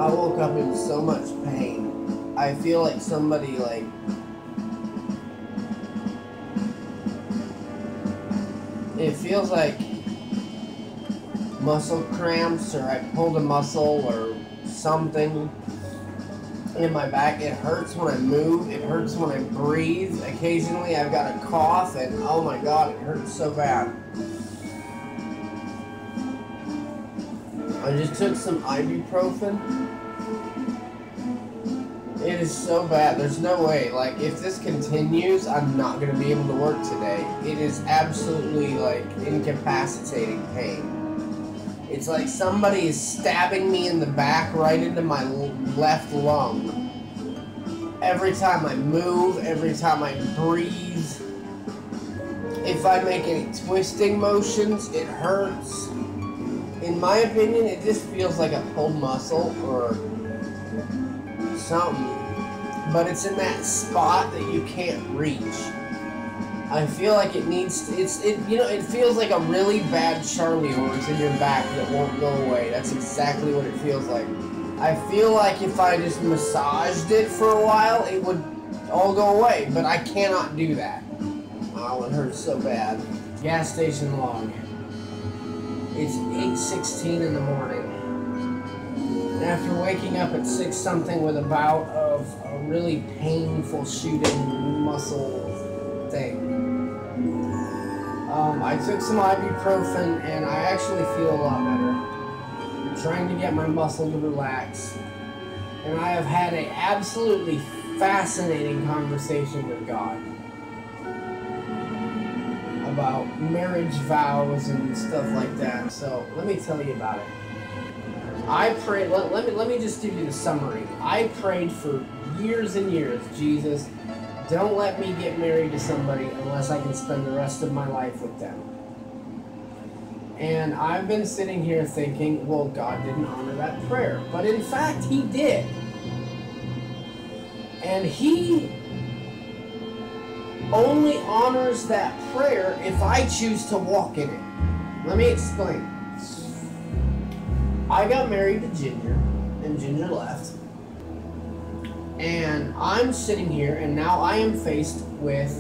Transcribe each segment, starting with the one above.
I woke up in so much pain. I feel like somebody, it feels like muscle cramps, or I pulled a muscle or something in my back. It hurts when I move. It hurts when I breathe. Occasionally I've got a cough, and oh my God, it hurts so bad. I just took some ibuprofen. It is so bad. There's no way. Like, if this continues, I'm not going to be able to work today. It is absolutely, incapacitating pain. It's like somebody is stabbing me in the back right into my left lung. Every time I move, every time I breathe. If I make any twisting motions, it hurts. In my opinion, it just feels like a pulled muscle or something. But it's in that spot that you can't reach. I feel like it needs to, it feels like a really bad Charlie horse in your back that won't go away. That's exactly what it feels like. I feel like if I just massaged it for a while, it would all go away, but I cannot do that. Oh, it hurts so bad. Gas station log. It's 8:16 in the morning. And after waking up at 6 something with a bout of a really painful shooting muscle thing, I took some ibuprofen and I actually feel a lot better. I'm trying to get my muscle to relax. And I have had an absolutely fascinating conversation with God about marriage vows and stuff like that. So let me tell you about it. I prayed. Let me just give you the summary. I prayed for years and years, Jesus, don't let me get married to somebody unless I can spend the rest of my life with them. And I've been sitting here thinking, well, God didn't honor that prayer. But in fact, He did. And He only honors that prayer if I choose to walk in it. Let me explain. I got married to Ginger, and Ginger left. And I'm sitting here, and now I am faced with,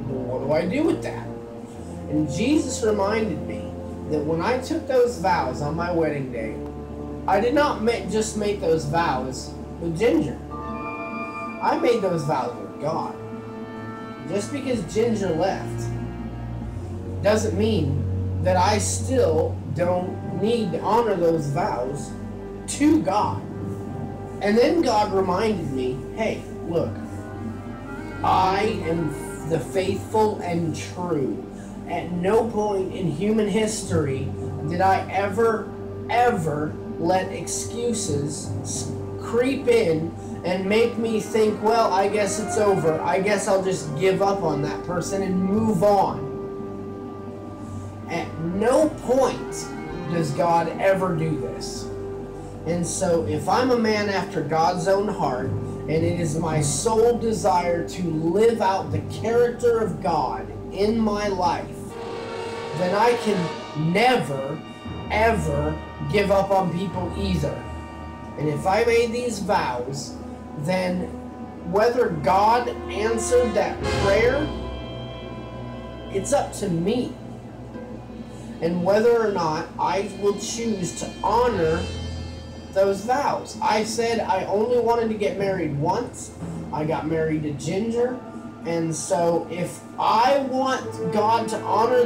well, what do I do with that? And Jesus reminded me that when I took those vows on my wedding day, I did not just make those vows with Ginger. I made those vows with God. Just because Ginger left doesn't mean that I still don't need to honor those vows to God. And then God reminded me, hey, look, I am the faithful and true. At no point in human history did I ever let excuses creep in and make me think, well, I guess it's over. I guess I'll just give up on that person and move on. At no point does God ever do this. And so if I'm a man after God's own heart, and it is my sole desire to live out the character of God in my life, then I can never, ever give up on people either. And if I made these vows, then whether God answered that prayer, it's up to me. And whether or not I will choose to honor those vows. I said I only wanted to get married once. I got married to Ginger. And so if I want God to honor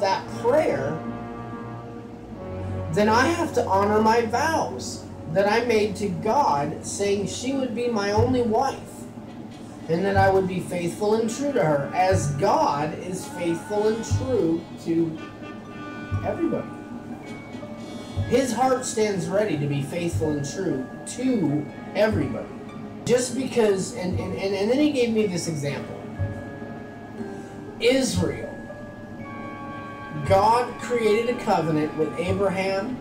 that prayer, then I have to honor my vows that I made to God, saying she would be my only wife, and that I would be faithful and true to her, as God is faithful and true to everybody. His heart stands ready to be faithful and true to everybody. Just because, and then he gave me this example. Israel. God created a covenant with Abraham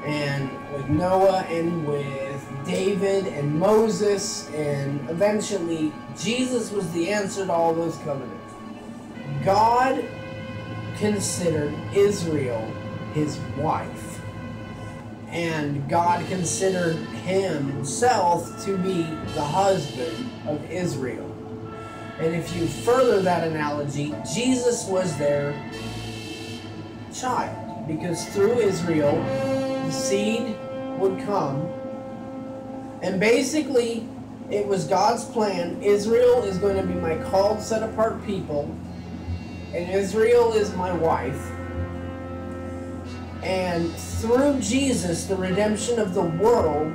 and with Noah and with David and Moses, and eventually Jesus was the answer to all those covenants. God considered Israel his wife. And God considered himself to be the husband of Israel. And if you further that analogy, Jesus was their child, because through Israel, the seed would come. And basically, it was God's plan. Israel is going to be my called, set-apart people, and Israel is my wife. And through Jesus, the redemption of the world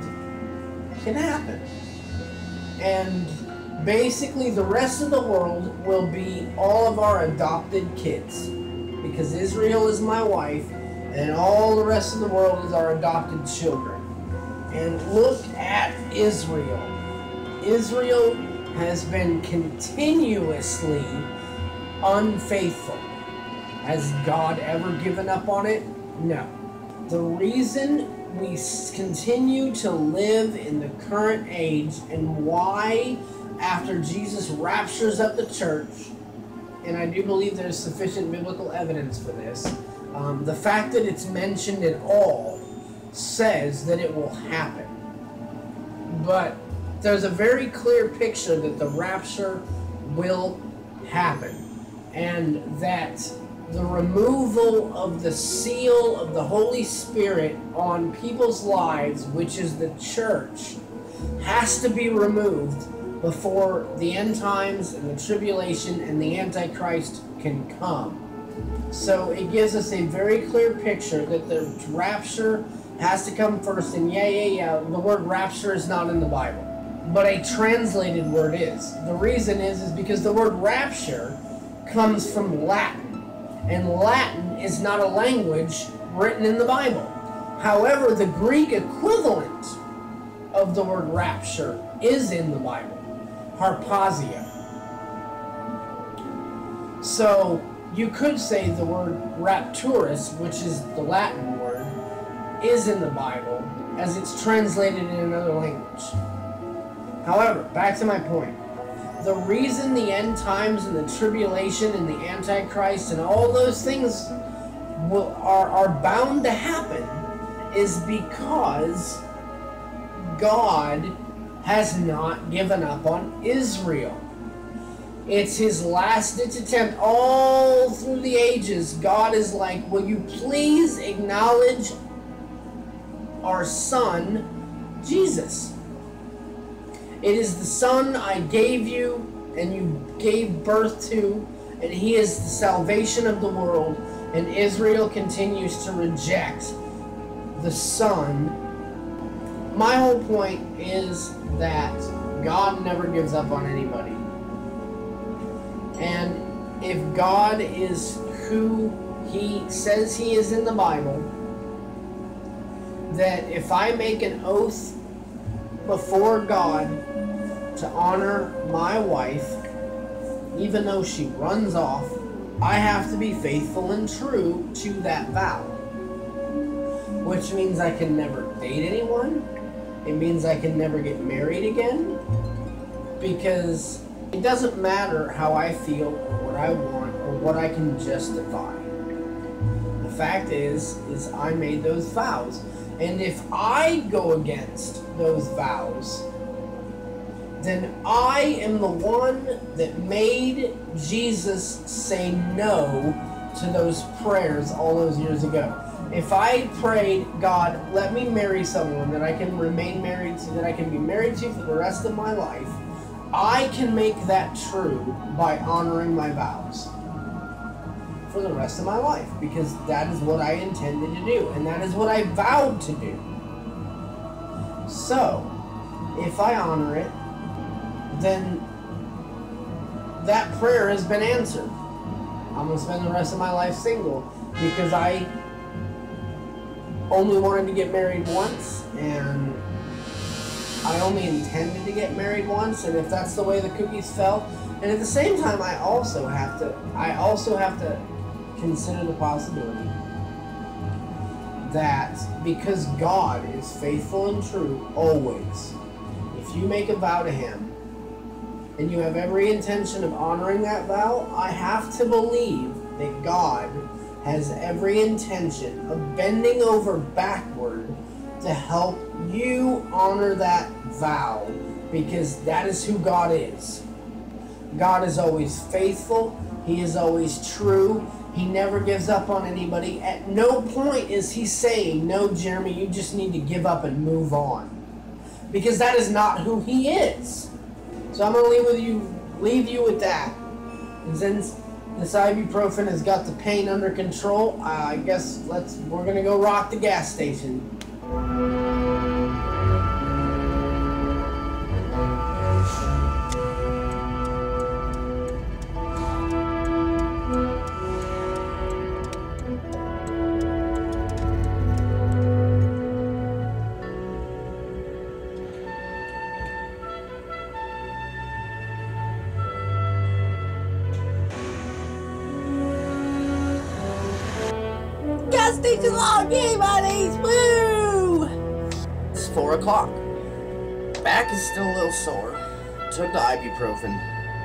can happen. And basically, the rest of the world will be all of our adopted kids, because Israel is my wife, and all the rest of the world is our adopted children. And look at Israel. Israel has been continuously unfaithful. Has God ever given up on it? No. The reason we continue to live in the current age, and why after Jesus raptures up the church, and I do believe there's sufficient biblical evidence for this, the fact that it's mentioned at all says that it will happen. But there's a very clear picture that the rapture will happen, and that the removal of the seal of the Holy Spirit on people's lives, which is the church, has to be removed before the end times and the tribulation and the Antichrist can come. So it gives us a very clear picture that the rapture has to come first. And the word rapture is not in the Bible, but a translated word is. The reason is because the word rapture comes from Latin, and Latin is not a language written in the Bible. However, the Greek equivalent of the word rapture is in the Bible, harpazo. So you could say the word rapturus, which is the Latin word, is in the Bible as it's translated in another language. However, back to my point. The reason the end times and the tribulation and the Antichrist and all those things are bound to happen is because God has not given up on Israel. It's his last-ditch attempt. All through the ages, God is like, will you please acknowledge our son, Jesus? It is the son I gave you and you gave birth to, and he is the salvation of the world, and Israel continues to reject the son. My whole point is that God never gives up on anybody. And if God is who he says he is in the Bible, that if I make an oath before God to honor my wife, even though she runs off, I have to be faithful and true to that vow. Which means I can never date anyone. It means I can never get married again. Because it doesn't matter how I feel or what I want or what I can justify. The fact is I made those vows. And if I go against those vows, then I am the one that made Jesus say no to those prayers all those years ago. If I prayed, God, let me marry someone that I can remain married to, that I can be married to for the rest of my life, I can make that true by honoring my vows for the rest of my life, because that is what I intended to do, and that is what I vowed to do. So, if I honor it, then that prayer has been answered. I'm going to spend the rest of my life single because I only wanted to get married once, and I only intended to get married once, and if that's the way the cookies fell. And at the same time, I also have to consider the possibility that because God is faithful and true always, if you make a vow to him and you have every intention of honoring that vow, I have to believe that God has every intention of bending over backward to help you honor that vow, because that is who God is. God is always faithful. He is always true. He never gives up on anybody. At no point is he saying, no, Jeremy, you just need to give up and move on. Because that is not who he is. So I'm going to leave you with that. And since this ibuprofen has got the pain under control, I guess we're going to go rock the gas station. Gas station log, yay buddies, woo! It's 4 o'clock. Back is still a little sore. Took the ibuprofen,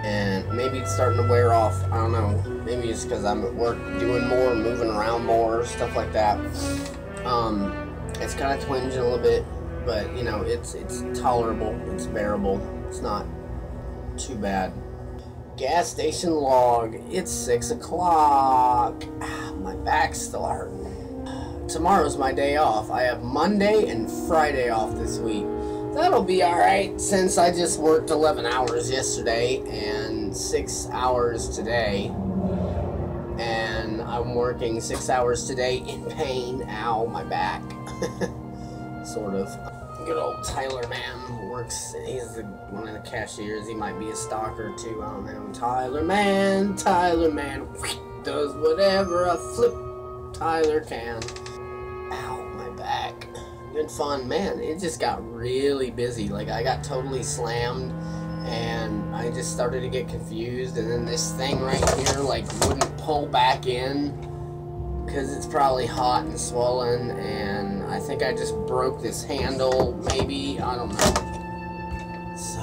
and maybe it's starting to wear off. I don't know. Maybe it's because I'm at work doing more, moving around more, stuff like that. It's kind of twinging a little bit, but you know, it's tolerable. It's bearable. It's not too bad. Gas station log. It's 6 o'clock. My back's still hurting. Tomorrow's my day off. I have Monday and Friday off this week. That'll be alright since I just worked 11 hours yesterday and 6 hours today. And I'm working 6 hours today in pain. Ow, my back. Sort of. Good old Tyler man works. He's one of the cashiers. He might be a stalker too. I don't know. Tyler man does whatever a flip Tyler can. Ow, my back. Good fun, man. It just got really busy. Like, I got totally slammed, and I just started to get confused, and then this thing right here, like, wouldn't pull back in, because it's probably hot and swollen, and I think I just broke this handle, maybe, I don't know. So,